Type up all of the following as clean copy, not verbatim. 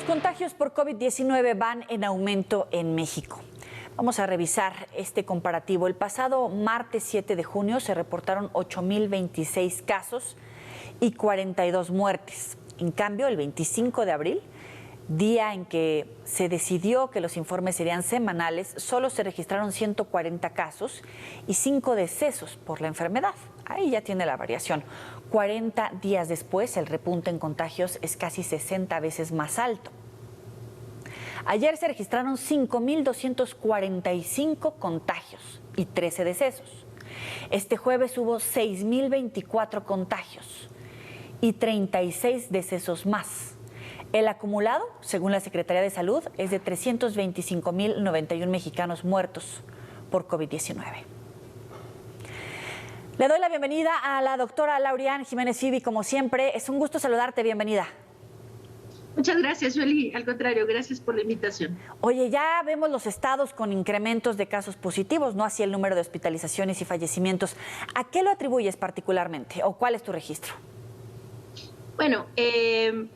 contagios por COVID-19 van en aumento en México. Vamos a revisar este comparativo. El pasado martes 7 de junio se reportaron 8,026 casos y 42 muertes. En cambio, el 25 de abril, día en que se decidió que los informes serían semanales, solo se registraron 140 casos y 5 decesos por la enfermedad. Ahí ya tiene la variación. 40 días después, el repunte en contagios es casi 60 veces más alto. Ayer se registraron 5,245 contagios y 13 decesos. Este jueves hubo 6,024 contagios y 36 decesos más. El acumulado, según la Secretaría de Salud, es de 325,091 mexicanos muertos por COVID-19. Le doy la bienvenida a la doctora Laurian Jiménez Fibi, como siempre. Es un gusto saludarte, bienvenida. Muchas gracias, Joely. Al contrario, gracias por la invitación. Oye, ya vemos los estados con incrementos de casos positivos, no así el número de hospitalizaciones y fallecimientos. ¿A qué lo atribuyes particularmente o cuál es tu registro? Bueno, el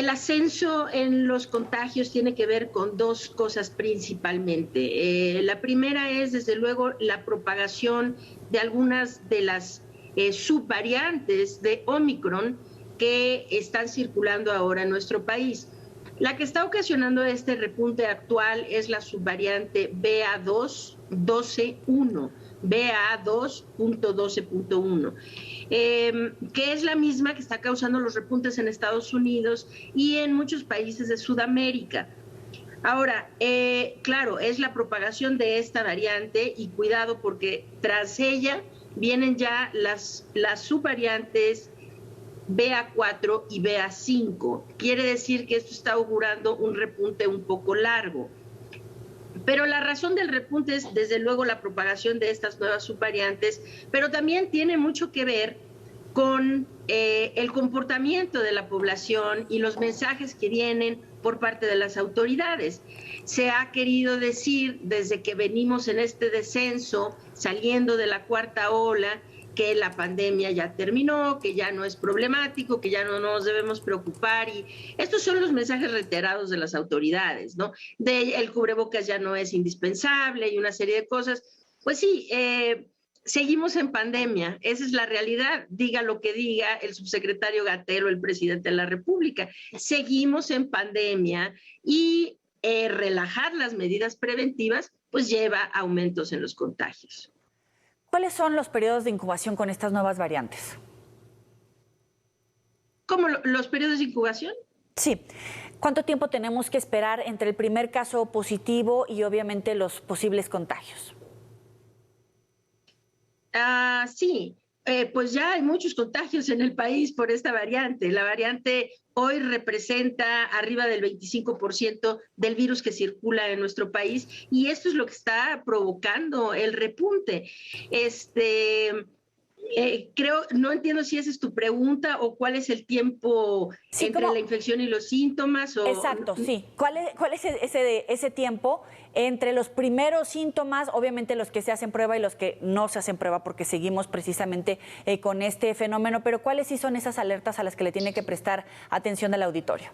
ascenso en los contagios tiene que ver con dos cosas principalmente. La primera es, desde luego, la propagación de algunas de las subvariantes de Omicron que están circulando ahora en nuestro país. La que está ocasionando este repunte actual es la subvariante BA2.12.1, BA2.12.1, que es la misma que está causando los repuntes en Estados Unidos y en muchos países de Sudamérica. Ahora, claro, es la propagación de esta variante y cuidado porque tras ella vienen ya las subvariantes BA4 y BA5. Quiere decir que esto está augurando un repunte un poco largo. Pero la razón del repunte es, desde luego, la propagación de estas nuevas subvariantes, pero también tiene mucho que ver con el comportamiento de la población y los mensajes que vienen por parte de las autoridades. Se ha querido decir, desde que venimos en este descenso, saliendo de la cuarta ola, que la pandemia ya terminó, que ya no es problemático, que ya no nos debemos preocupar, y estos son los mensajes reiterados de las autoridades, ¿no? El cubrebocas ya no es indispensable y una serie de cosas. Pues sí, seguimos en pandemia, esa es la realidad, diga lo que diga el subsecretario Gatell o el presidente de la República. Seguimos en pandemia y relajar las medidas preventivas pues lleva a aumentos en los contagios. ¿Cuáles son los periodos de incubación con estas nuevas variantes? ¿Cómo los periodos de incubación? Sí. ¿Cuánto tiempo tenemos que esperar entre el primer caso positivo y obviamente los posibles contagios? Sí, pues ya hay muchos contagios en el país por esta variante. La variante hoy representa arriba del 25% del virus que circula en nuestro país y esto es lo que está provocando el repunte. Creo, no entiendo si esa es tu pregunta o cuál es el tiempo entre la infección y los síntomas. Exacto, sí. ¿Cuál es ese tiempo entre los primeros síntomas, obviamente los que se hacen prueba y los que no se hacen prueba porque seguimos precisamente con este fenómeno? Pero ¿cuáles sí son esas alertas a las que le tiene que prestar atención el auditorio?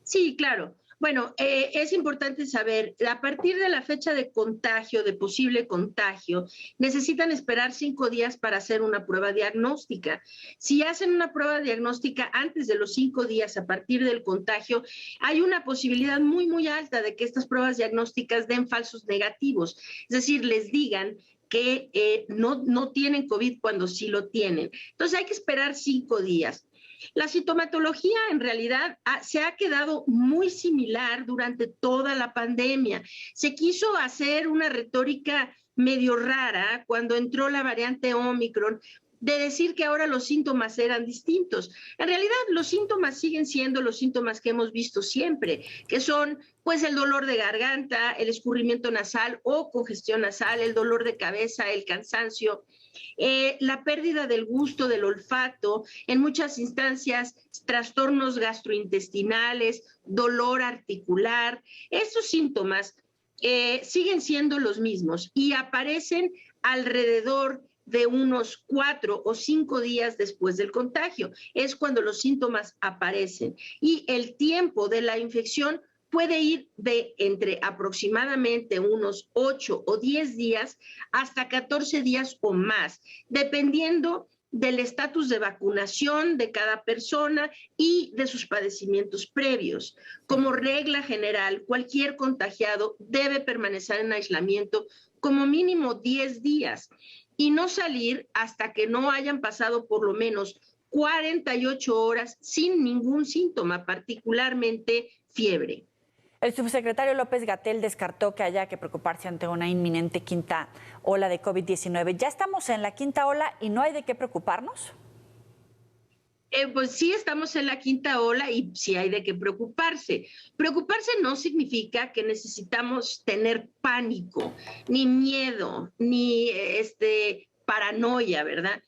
Sí, claro. Bueno, es importante saber, a partir de la fecha de contagio, de posible contagio, necesitan esperar 5 días para hacer una prueba diagnóstica. Si hacen una prueba diagnóstica antes de los 5 días a partir del contagio, hay una posibilidad muy, muy alta de que estas pruebas diagnósticas den falsos negativos. Es decir, les digan que no tienen COVID cuando sí lo tienen. Entonces hay que esperar 5 días. La sintomatología en realidad se ha quedado muy similar durante toda la pandemia. Se quiso hacer una retórica medio rara cuando entró la variante Omicron de decir que ahora los síntomas eran distintos. En realidad los síntomas siguen siendo los síntomas que hemos visto siempre, que son pues el dolor de garganta, el escurrimiento nasal o congestión nasal, el dolor de cabeza, el cansancio, la pérdida del gusto, del olfato, en muchas instancias trastornos gastrointestinales, dolor articular. Estos síntomas siguen siendo los mismos y aparecen alrededor de unos 4 o 5 días después del contagio. Es cuando los síntomas aparecen. Y el tiempo de la infección puede ir de entre aproximadamente unos 8 o 10 días hasta 14 días o más, dependiendo del estatus de vacunación de cada persona y de sus padecimientos previos. Como regla general, cualquier contagiado debe permanecer en aislamiento como mínimo 10 días y no salir hasta que no hayan pasado por lo menos 48 horas sin ningún síntoma, particularmente fiebre. El subsecretario López-Gatell descartó que haya que preocuparse ante una inminente quinta ola de COVID-19. ¿Ya estamos en la quinta ola y no hay de qué preocuparnos? Pues sí, estamos en la quinta ola y sí hay de qué preocuparse. Preocuparse no significa que necesitamos tener pánico, ni miedo, ni paranoia, ¿verdad?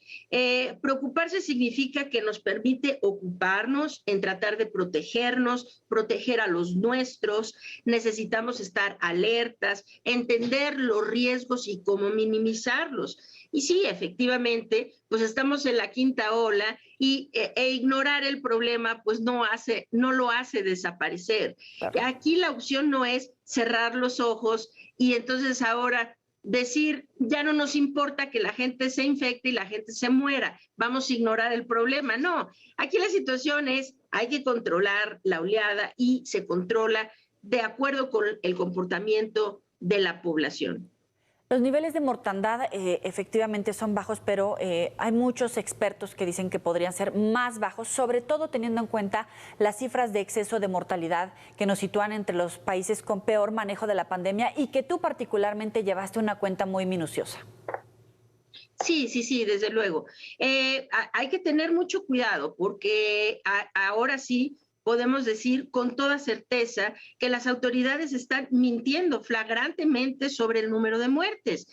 Preocuparse significa que nos permite ocuparnos en tratar de protegernos, proteger a los nuestros. Necesitamos estar alertas, entender los riesgos y cómo minimizarlos. Y sí, efectivamente, pues estamos en la quinta ola y ignorar el problema pues no lo hace desaparecer. Claro. Aquí la opción no es cerrar los ojos y entonces ahora decir, ya no nos importa que la gente se infecte y la gente se muera, vamos a ignorar el problema. No, aquí la situación es, hay que controlar la oleada y se controla de acuerdo con el comportamiento de la población. Los niveles de mortandad efectivamente son bajos, pero hay muchos expertos que dicen que podrían ser más bajos, sobre todo teniendo en cuenta las cifras de exceso de mortalidad que nos sitúan entre los países con peor manejo de la pandemia y que tú particularmente llevaste una cuenta muy minuciosa. Sí, desde luego. Hay que tener mucho cuidado porque ahora sí podemos decir con toda certeza que las autoridades están mintiendo flagrantemente sobre el número de muertes.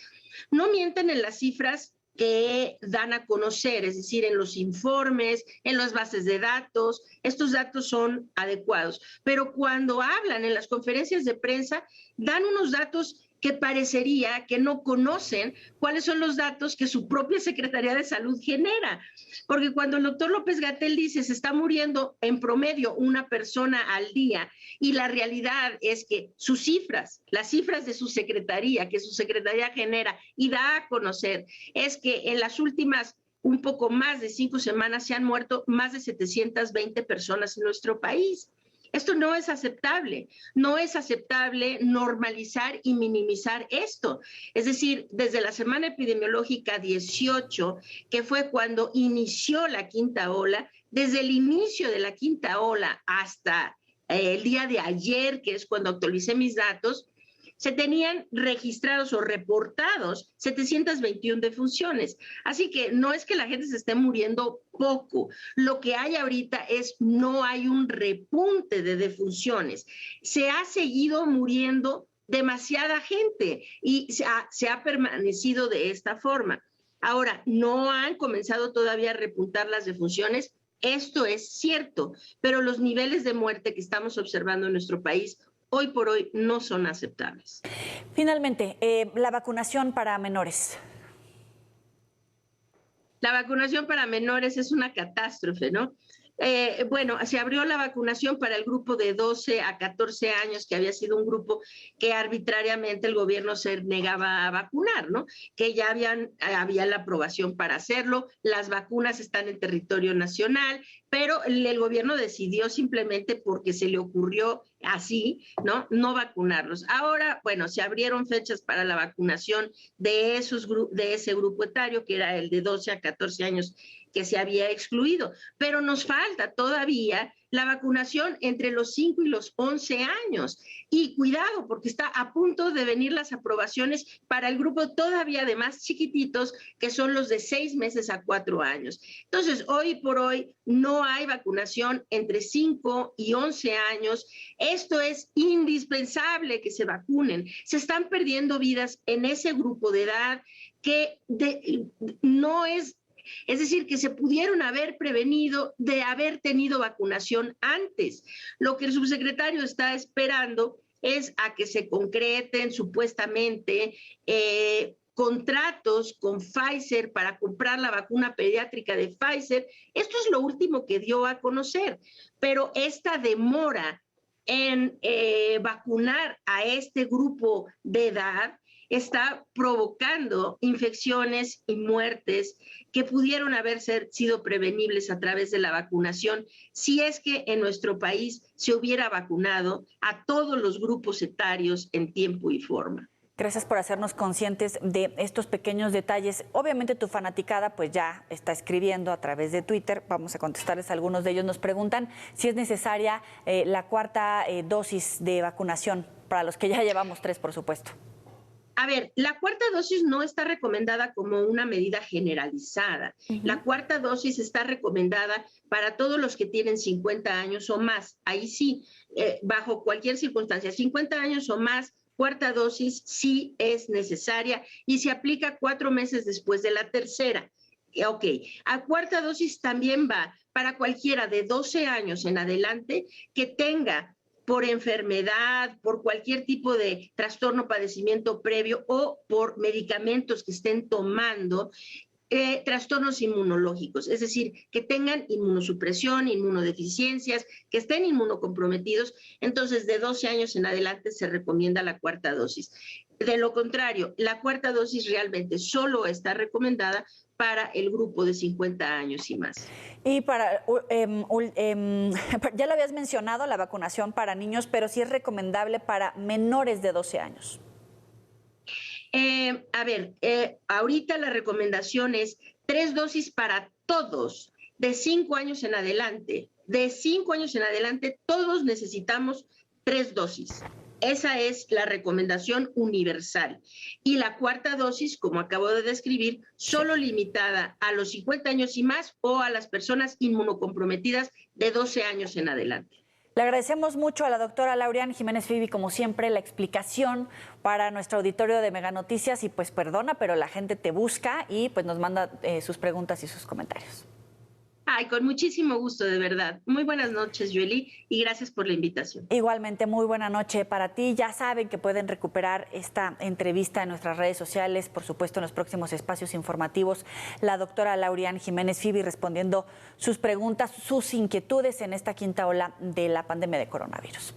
No mienten en las cifras que dan a conocer, es decir, en los informes, en las bases de datos, estos datos son adecuados. Pero cuando hablan en las conferencias de prensa, dan unos datos que parecería que no conocen cuáles son los datos que su propia Secretaría de Salud genera. Porque cuando el doctor López-Gatell dice se está muriendo en promedio una persona al día y la realidad es que sus cifras, las cifras de su secretaría, que su secretaría genera y da a conocer, es que en las últimas un poco más de 5 semanas se han muerto más de 720 personas en nuestro país. Esto no es aceptable normalizar y minimizar esto. Es decir, desde la semana epidemiológica 18, que fue cuando inició la quinta ola, desde el inicio de la quinta ola hasta el día de ayer, que es cuando actualicé mis datos, se tenían registrados o reportados 721 defunciones. Así que no es que la gente se esté muriendo poco. Lo que hay ahorita es no hay un repunte de defunciones. Se ha seguido muriendo demasiada gente y se ha permanecido de esta forma. Ahora, no han comenzado todavía a repuntar las defunciones. Esto es cierto, pero los niveles de muerte que estamos observando en nuestro país hoy por hoy no son aceptables. Finalmente, la vacunación para menores. La vacunación para menores es una catástrofe, ¿no? Bueno, se abrió la vacunación para el grupo de 12 a 14 años, que había sido un grupo que arbitrariamente el gobierno se negaba a vacunar, ¿no? Que ya había la aprobación para hacerlo, las vacunas están en territorio nacional, pero el gobierno decidió simplemente porque se le ocurrió así, no vacunarlos. Ahora, bueno, se abrieron fechas para la vacunación de ese grupo etario, que era el de 12 a 14 años, que se había excluido, pero nos falta todavía la vacunación entre los 5 y los 11 años. Y cuidado, porque está a punto de venir las aprobaciones para el grupo todavía de más chiquititos, que son los de 6 meses a 4 años. Entonces, hoy por hoy no hay vacunación entre 5 y 11 años. Esto es indispensable que se vacunen. Se están perdiendo vidas en ese grupo de edad que no es... Es decir, que se pudieron haber prevenido de haber tenido vacunación antes. Lo que el subsecretario está esperando es a que se concreten supuestamente contratos con Pfizer para comprar la vacuna pediátrica de Pfizer. Esto es lo último que dio a conocer, pero esta demora en vacunar a este grupo de edad está provocando infecciones y muertes que pudieron haber sido prevenibles a través de la vacunación si es que en nuestro país se hubiera vacunado a todos los grupos etarios en tiempo y forma. Gracias por hacernos conscientes de estos pequeños detalles. Obviamente tu fanaticada pues ya está escribiendo a través de Twitter. Vamos a contestarles a algunos de ellos. Nos preguntan si es necesaria la cuarta dosis de vacunación para los que ya llevamos 3, por supuesto. A ver, la cuarta dosis no está recomendada como una medida generalizada. La cuarta dosis está recomendada para todos los que tienen 50 años o más. Ahí sí, bajo cualquier circunstancia, 50 años o más, cuarta dosis sí es necesaria y se aplica 4 meses después de la tercera. Ok, a cuarta dosis también va para cualquiera de 12 años en adelante que tenga por enfermedad, por cualquier tipo de trastorno, padecimiento previo o por medicamentos que estén tomando, trastornos inmunológicos, es decir, que tengan inmunosupresión, inmunodeficiencias, que estén inmunocomprometidos. Entonces, de 12 años en adelante se recomienda la cuarta dosis. De lo contrario, la cuarta dosis realmente solo está recomendada para el grupo de 50 años y más. Y para, ya lo habías mencionado, la vacunación para niños, pero sí es recomendable para menores de 12 años. Ahorita la recomendación es 3 dosis para todos de 5 años en adelante. De 5 años en adelante, todos necesitamos 3 dosis. Esa es la recomendación universal. Y la cuarta dosis, como acabo de describir, solo limitada a los 50 años y más o a las personas inmunocomprometidas de 12 años en adelante. Le agradecemos mucho a la doctora Laurian Jiménez Fibi, como siempre, la explicación para nuestro auditorio de Mega Noticias. Y pues perdona, pero la gente te busca y pues nos manda sus preguntas y sus comentarios. Ay, con muchísimo gusto, de verdad. Muy buenas noches, Yueli, y gracias por la invitación. Igualmente, muy buena noche para ti. Ya saben que pueden recuperar esta entrevista en nuestras redes sociales, por supuesto en los próximos espacios informativos. La doctora Laurian Jiménez Fibi respondiendo sus preguntas, sus inquietudes en esta quinta ola de la pandemia de coronavirus.